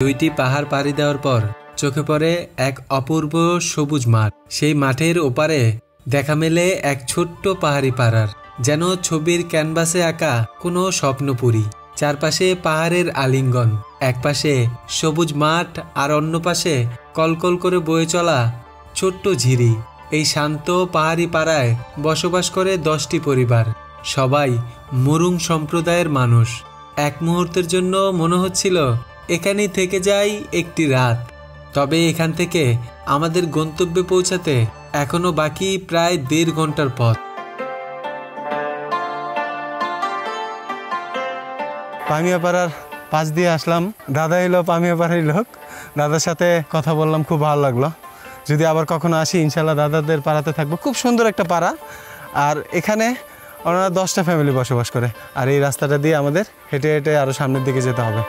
দুইটি পাহাড় পাড়ি দেওয়ার পর চোখে পড়ে এক অপূর্ব সবুজ মাঠ। সেই মাঠের ওপারে দেখা মেলে এক ছোট্ট পাহাড়ি পাড়ার, যেন ছবির ক্যানভাসে আঁকা কোনো স্বপ্নপুরী। চারপাশে পাহাড়ের আলিঙ্গন, এক পাশে সবুজ মাঠ আর অন্য পাশে কলকল করে বয়ে চলা ছোট্ট ঝিরি। এই শান্ত পাহাড়ি পাড়ায় বসবাস করে 10টি পরিবার, সবাই মুরুং সম্প্রদায়ের মানুষ। এক মুহূর্তের জন্য মনে হচ্ছিল এখানেই থেকে যাই একটি রাত। তবে এখান থেকে আমাদের গন্তব্যে পৌঁছাতে এখনো বাকি প্রায় 1.5 ঘন্টার পথ। পামিয়াপাড়ার পাশ দিয়ে আসলাম। দাদা এলো পামিয়াপাড়ার লোক, দাদার সাথে কথা বললাম, খুব ভালো লাগলো। যদি আবার কখনো আসি ইনশাল্লাহ দাদাদের পাড়াতে থাকবো। খুব সুন্দর একটা পাড়া, আর এখানে ওনারা 10টা ফ্যামিলি বসবাস করে। আর এই রাস্তাটা দিয়ে আমাদের হেঁটে হেঁটে আরও সামনের দিকে যেতে হবে।